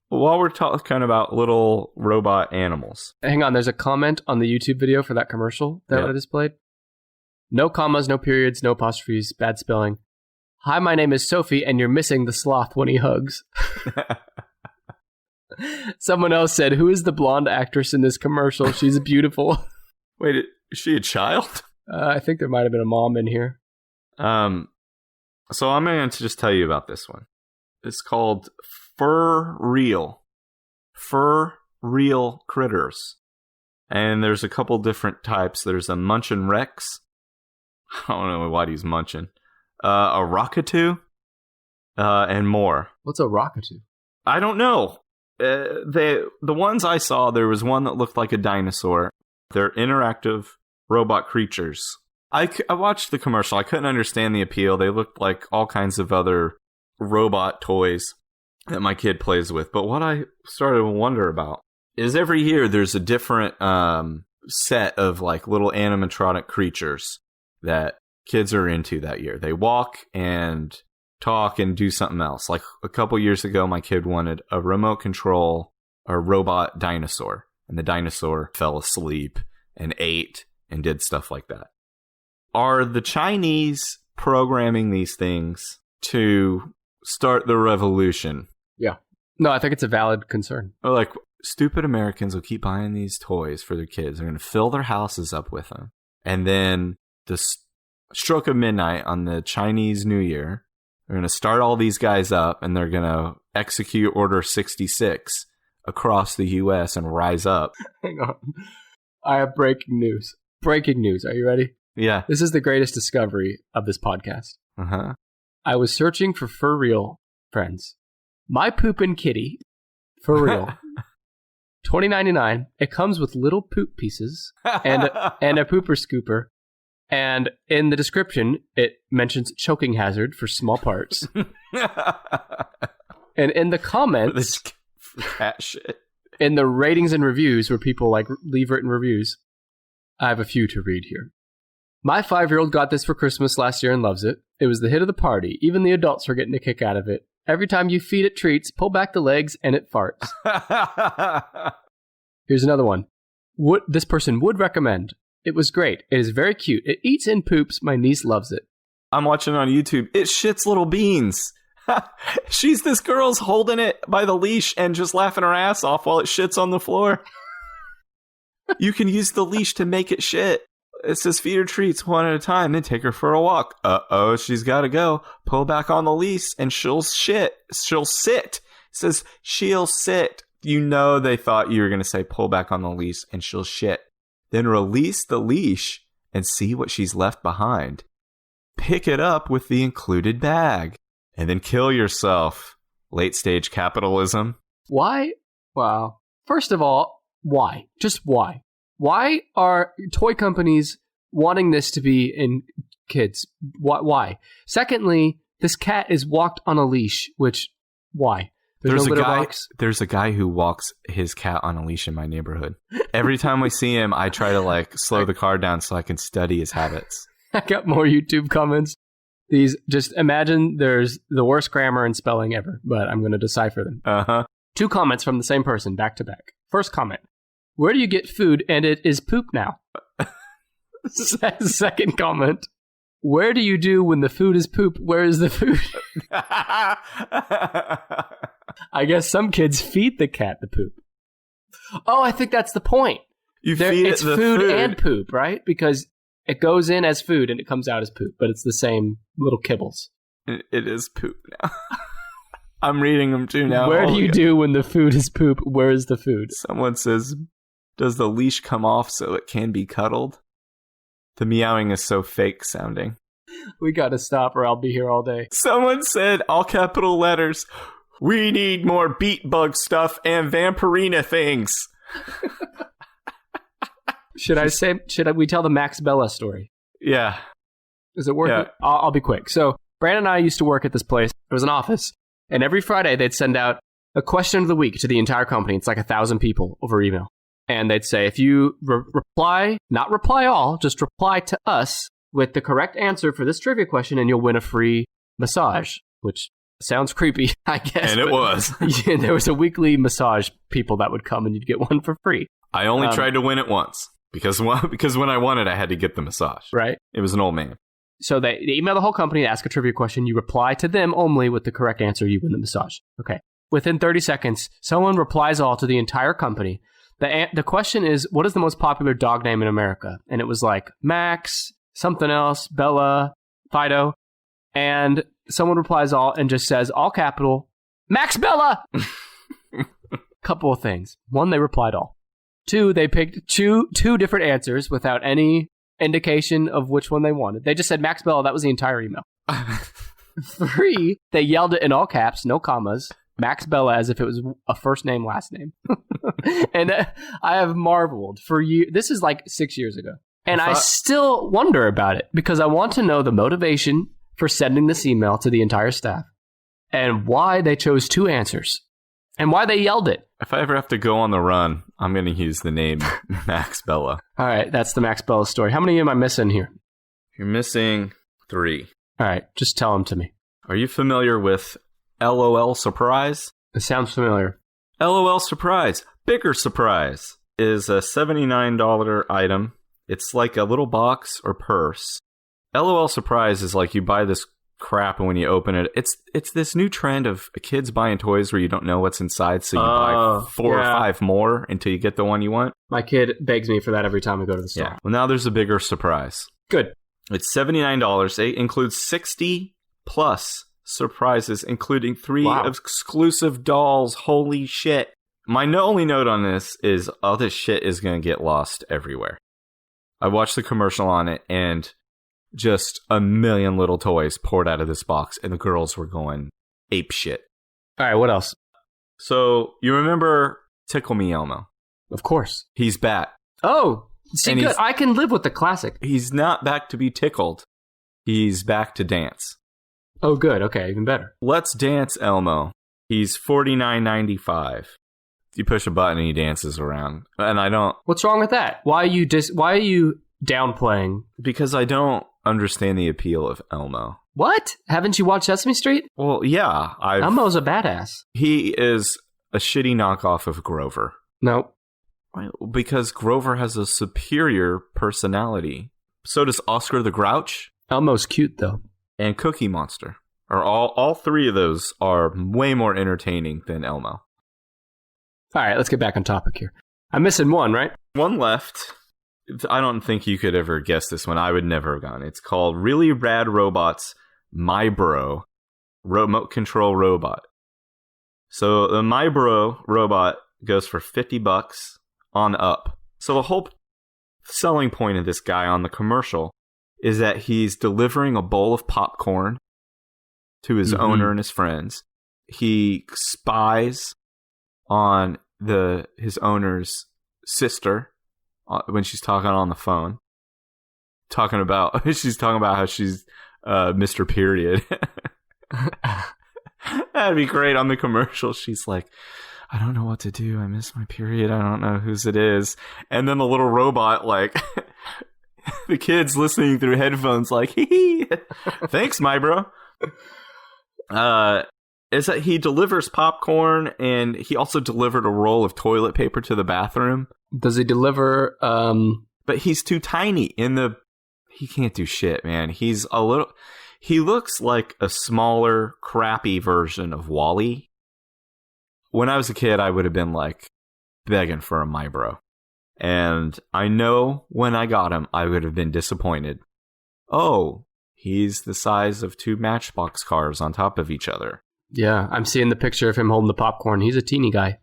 B: While we're talking about little robot animals.
A: Hang on, there's a comment on the YouTube video for that commercial that I just played. No commas, no periods, no apostrophes, bad spelling. Hi, my name is Sophie, and you're missing the sloth when he hugs. Someone else said, who is the blonde actress in this commercial? She's beautiful.
B: Wait, is she a child?
A: I think there might have been a mom in here.
B: So I'm going to just tell you about this one. It's called Fur Real. Fur Real Critters. And there's a couple different types. There's a Munchin Rex. I don't know what he's munching. A Rockatoo. And more.
A: What's a Rockatoo?
B: I don't know. The ones I saw, there was one that looked like a dinosaur. They're interactive robot creatures. I watched the commercial. I couldn't understand the appeal. They looked like all kinds of other robot toys that my kid plays with. But what I started to wonder about is every year there's a different set of like little animatronic creatures that kids are into that year. They walk and talk and do something else. Like a couple years ago, my kid wanted a remote control or robot dinosaur, and the dinosaur fell asleep and ate and did stuff like that. Are the Chinese programming these things to start the revolution?
A: Yeah. No, I think it's a valid concern.
B: Or like, stupid Americans will keep buying these toys for their kids. They're going to fill their houses up with them. And then the stroke of midnight on the Chinese New Year, they're going to start all these guys up, and they're going to execute Order 66 across the U.S. and rise up.
A: Hang on. I have breaking news. Breaking news. Are you ready?
B: Yeah.
A: This is the greatest discovery of this podcast.
B: Uh-huh.
A: I was searching for real friends. My poopin' kitty, for real. $20.99. It comes with little poop pieces and a pooper scooper. And in the description, it mentions choking hazard for small parts. And in the comments,
B: cat shit.
A: In the ratings and reviews where people like leave written reviews, I have a few to read here. My 5-year-old got this for Christmas last year and loves it. It was the hit of the party. Even the adults are getting a kick out of it. Every time you feed it treats, pull back the legs and it farts. Here's another one. This person would recommend. It was great. It is very cute. It eats and poops. My niece loves it.
B: I'm watching on YouTube. It shits little beans. This girl's holding it by the leash and just laughing her ass off while it shits on the floor. You can use the leash to make it shit. It says feed her treats one at a time, then take her for a walk. Uh-oh, she's got to go. Pull back on the leash and she'll shit. She'll sit. It says she'll sit. You know they thought you were going to say pull back on the leash and she'll shit. Then release the leash and see what she's left behind. Pick it up with the included bag. And then kill yourself. Late stage capitalism.
A: Why? Wow. First of all, why? Just why? Why are toy companies wanting this to be in kids? Why? Secondly, this cat is walked on a leash, which, why? There's no litter box?
B: There's a guy who walks his cat on a leash in my neighborhood. Every time we see him, I try to slow the car down so I can study his habits.
A: I got more YouTube comments. These, just imagine there's the worst grammar and spelling ever, but I'm going to decipher them.
B: Uh-huh.
A: 2 comments from the same person, back to back. First comment. Where do you get food and it is poop now? Second comment. Where do you do when the food is poop? Where is the food? I guess some kids feed the cat the poop. Oh, I think that's the point. It's food and poop, right? Because it goes in as food and it comes out as poop, but it's the same little kibbles.
B: It is poop now. I'm reading them too now.
A: Where do you do when the food is poop? Where is the food?
B: Someone says, does the leash come off so it can be cuddled? The meowing is so fake sounding.
A: We gotta stop or I'll be here all day.
B: Someone said, all capital letters, we need more beat bug stuff and Vampirina things.
A: Should we tell the Max Bella story?
B: Yeah.
A: Is it worth it? I'll be quick. So Brandon and I used to work at this place. It was an office. And every Friday they'd send out a question of the week to the entire company. It's like 1,000 people over email. And they'd say, if you reply, not reply all, just reply to us with the correct answer for this trivia question and you'll win a free massage, which sounds creepy, I guess.
B: And it was.
A: Yeah, there was a weekly massage people that would come and you'd get one for free.
B: I only tried to win it once because when I won it, I had to get the massage.
A: Right.
B: It was an old man.
A: So they email the whole company, ask a trivia question. You reply to them only with the correct answer. You win the massage. Okay. Within 30 seconds, someone replies all to the entire company. The question is, what is the most popular dog name in America? And it was like Max, something else, Bella, Fido. And someone replies all and just says, all capital, Max Bella! Couple of things. One, they replied all. Two, they picked two different answers without any indication of which one they wanted. They just said Max Bella. That was the entire email. Three, they yelled it in all caps, no commas. Max Bella as if it was a first name, last name. And I have marveled for you. This is like 6 years ago. And I still wonder about it because I want to know the motivation for sending this email to the entire staff and why they chose two answers and why they yelled it.
B: If I ever have to go on the run, I'm going to use the name Max Bella.
A: All right, that's the Max Bella story. How many am I missing here?
B: You're missing 3.
A: All right, just tell them to me.
B: Are you familiar with LOL Surprise?
A: It sounds familiar.
B: LOL Surprise, Bigger Surprise, is a $79 item. It's like a little box or purse. LOL Surprise is like you buy this crap and when you open it, it's this new trend of kids buying toys where you don't know what's inside, so you buy 4 or 5 more until you get the one you want.
A: My kid begs me for that every time we go to the store.
B: Yeah. Well, now there's a bigger surprise.
A: Good.
B: It's $79. It includes 60 plus surprises, including 3 exclusive dolls. Holy shit. My only note on this is all this shit is going to get lost everywhere. I watched the commercial on it and just a million little toys poured out of this box and the girls were going ape shit.
A: All right, what else?
B: So you remember Tickle Me Elmo?
A: Of course.
B: He's back.
A: Oh, see, good. I can live with the classic.
B: He's not back to be tickled. He's back to dance.
A: Oh, good. Okay, even better.
B: Let's Dance Elmo. He's $49.95. You push a button and he dances around. And I don't...
A: What's wrong with that? Why are you downplaying?
B: Because I don't understand the appeal of Elmo.
A: What? Haven't you watched Sesame Street?
B: Well, yeah.
A: Elmo's a badass.
B: He is a shitty knockoff of Grover.
A: No.
B: Because Grover has a superior personality. So does Oscar the Grouch.
A: Elmo's cute, though.
B: And Cookie Monster. All 3 of those are way more entertaining than Elmo.
A: All right, let's get back on topic here. I'm missing one, right?
B: One left. I don't think you could ever guess this one. I would never have gone. It's called Really Rad Robots My Bro Remote Control Robot. So the My Bro robot goes for $50 on up. So the whole selling point of this guy on the commercial is that he's delivering a bowl of popcorn to his owner and his friends. He spies on his owner's sister when she's talking on the phone. She's talking about how she's Mr. Period. That'd be great on the commercial. She's like, I don't know what to do. I miss my period. I don't know whose it is. And then the little robot, like, the kid's listening through headphones like, hee hee. Thanks, my bro. is that he delivers popcorn, and he also delivered a roll of toilet paper to the bathroom.
A: Does he deliver...
B: But he's too tiny he can't do shit, man. He looks like a smaller, crappy version of Wall-E. When I was a kid, I would have been like begging for a Mybro. And I know when I got him, I would have been disappointed. Oh, he's the size of 2 Matchbox cars on top of each other.
A: Yeah, I'm seeing the picture of him holding the popcorn. He's a teeny guy.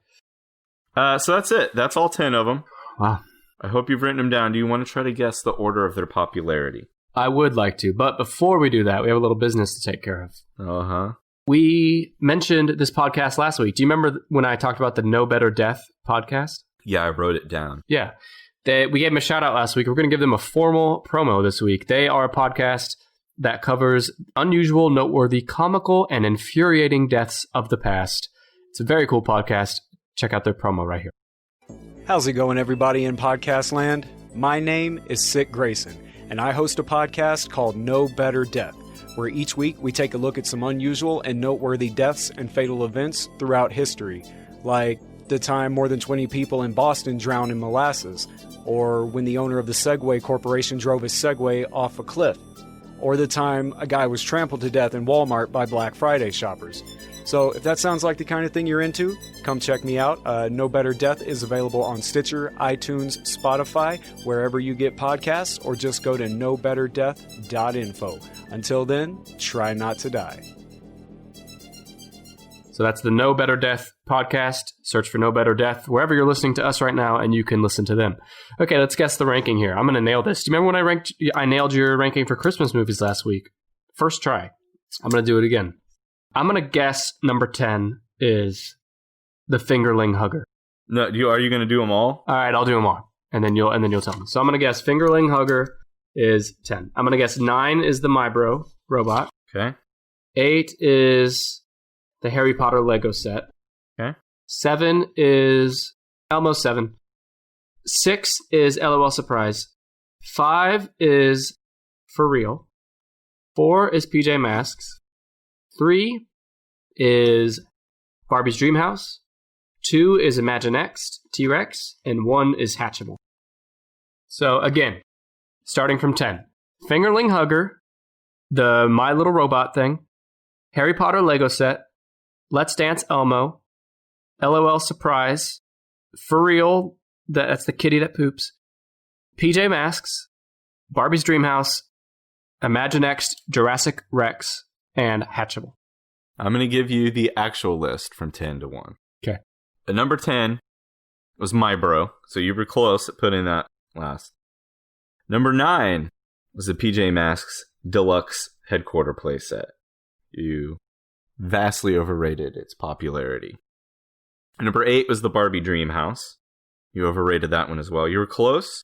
B: So that's it. That's all 10 of them.
A: Wow.
B: I hope you've written them down. Do you want to try to guess the order of their popularity?
A: I would like to, but before we do that, we have a little business to take care of.
B: Uh-huh.
A: We mentioned this podcast last week. Do you remember when I talked about the No Better Death podcast?
B: Yeah, I wrote it down.
A: Yeah. We gave them a shout out last week. We're going to give them a formal promo this week. They are a podcast that covers unusual, noteworthy, comical, and infuriating deaths of the past. It's a very cool podcast. Check out their promo right here.
D: How's it going, everybody in podcast land? My name is Sick Grayson, and I host a podcast called No Better Death, where each week we take a look at some unusual and noteworthy deaths and fatal events throughout history, like the time more than 20 people in Boston drowned in molasses, or when the owner of the Segway Corporation drove his Segway off a cliff, or the time a guy was trampled to death in Walmart by Black Friday shoppers. So if that sounds like the kind of thing you're into, come check me out. No Better Death is available on Stitcher, iTunes, Spotify, wherever you get podcasts, or just go to nobetterdeath.info. Until then, try not to die.
A: So that's the No Better Death podcast. Search for No Better Death wherever you're listening to us right now, and you can listen to them. Okay, let's guess the ranking here. I'm going to nail this. Do you remember when I nailed your ranking for Christmas movies last week? First try. I'm going to do it again. I'm going to guess number 10 is the Fingerling Hugger.
B: No, are you going to do them all?
A: All right, I'll do them all, and then you'll tell me. So I'm going to guess Fingerling Hugger is 10. I'm going to guess 9 is the Mybro robot.
B: Okay.
A: 8 is the Harry Potter Lego set.
B: Okay.
A: 7 is Elmo 7. 6 is LOL Surprise. 5 is For Real. 4 is PJ Masks. 3 is Barbie's Dreamhouse. 2 is Imaginext, T-Rex. And 1 is Hatchimal. So again, starting from 10. Fingerling Hugger, the My Little Robot thing, Harry Potter Lego set, Let's Dance Elmo, LOL Surprise, For Real, that's the kitty that poops, PJ Masks, Barbie's Dreamhouse, Imaginext, Jurassic Rex, and Hatchimal.
B: I'm going to give you the actual list from 10 to 1.
A: Okay.
B: At number 10 was Mybro, so you were close at putting that last. Number 9 was the PJ Masks Deluxe Headquarter playset. You vastly overrated its popularity. Number 8 was the Barbie Dreamhouse. You overrated that one as well. You were close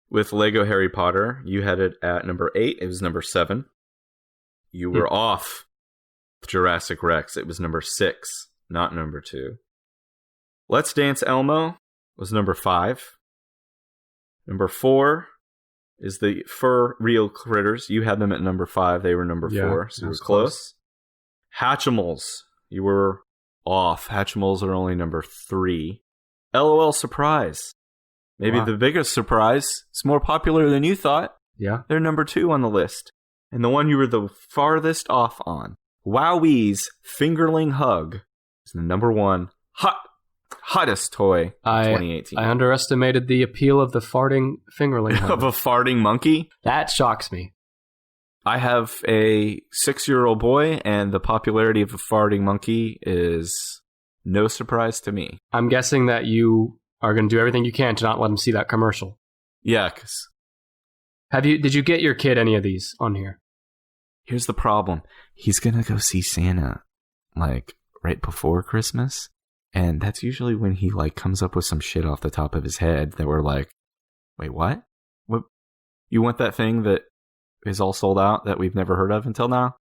B: with Lego Harry Potter. You had it at number 8. It was number 7. You were off with Jurassic Rex. It was number 6, not number 2. Let's Dance Elmo was number 5. Number 4 is the Fur Real Critters. You had them at number 5. They were number 4, so you were close. Hatchimals. You were off. Hatchimals are only number 3. LOL Surprise. Maybe the biggest surprise. It's more popular than you thought.
A: Yeah.
B: They're number 2 on the list. And the one you were the farthest off on, WowWee's Fingerling Hug, is the number 1 hottest toy of 2018.
A: I underestimated the appeal of the farting Fingerling Hug.
B: Of a farting monkey?
A: That shocks me.
B: I have a 6-year-old boy, and the popularity of a farting monkey is no surprise to me.
A: I'm guessing that you are going to do everything you can to not let him see that commercial.
B: Yeah, because...
A: Did you get your kid any of these on here?
B: Here's the problem. He's going to go see Santa, like, right before Christmas. And that's usually when he, like, comes up with some shit off the top of his head that we're like, wait, what? What? You want that thing that is all sold out that we've never heard of until now?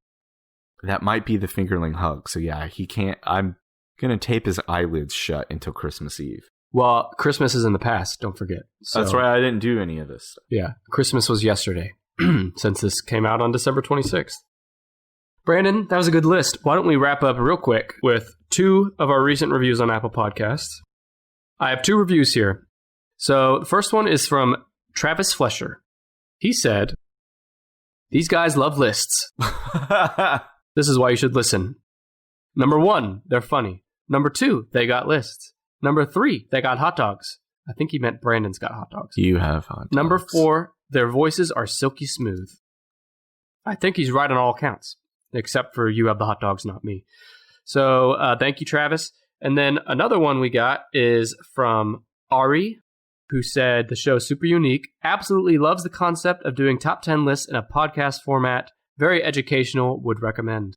B: That might be the Fingerling Hug. So, yeah, he can't... I'm going to tape his eyelids shut until Christmas Eve.
A: Well, Christmas is in the past, don't forget. So,
B: that's right, I didn't do any of this stuff.
A: Yeah, Christmas was yesterday, since this came out on December 26th. Brandon, that was a good list. Why don't we wrap up real quick with 2 of our recent reviews on Apple Podcasts. I have 2 reviews here. So the first one is from Travis Flesher. He said, "These guys love lists. This is why you should listen. Number 1, they're funny. Number 2, they got lists. Number 3, they got hot dogs." I think he meant Brandon's got hot dogs.
B: You have hot dogs.
A: Number 4, their voices are silky smooth. I think he's right on all counts, except for you have the hot dogs, not me. So thank you, Travis. And then another one we got is from Ari, who said the show's super unique, absolutely loves the concept of doing top 10 lists in a podcast format, very educational, would recommend.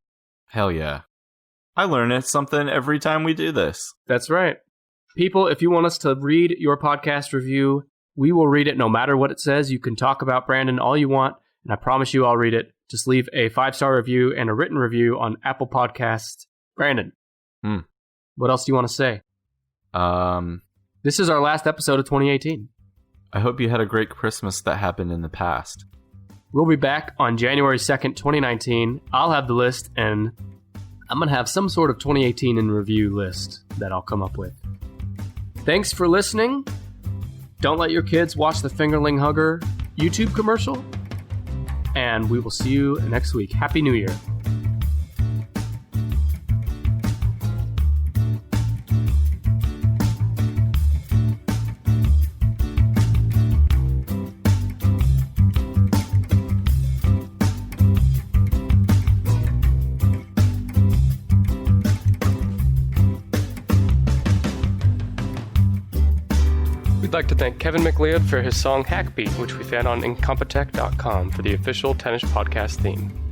B: Hell yeah. I learn something every time we do this.
A: That's right. People, if you want us to read your podcast review, we will read it no matter what it says. You can talk about Brandon all you want, and I promise you I'll read it. Just leave a 5-star review and a written review on Apple Podcasts. Brandon, what else do you want to say? This is our last episode of 2018.
B: I hope you had a great Christmas that happened in the past.
A: We'll be back on January 2nd, 2019. I'll have the list, and I'm going to have some sort of 2018 in review list that I'll come up with. Thanks for listening. Don't let your kids watch the Fingerling Hugger YouTube commercial. And we will see you next week. Happy New Year. We'd like to thank Kevin MacLeod for his song Hackbeat, which we found on Incompetech.com for the official Tennis Podcast theme.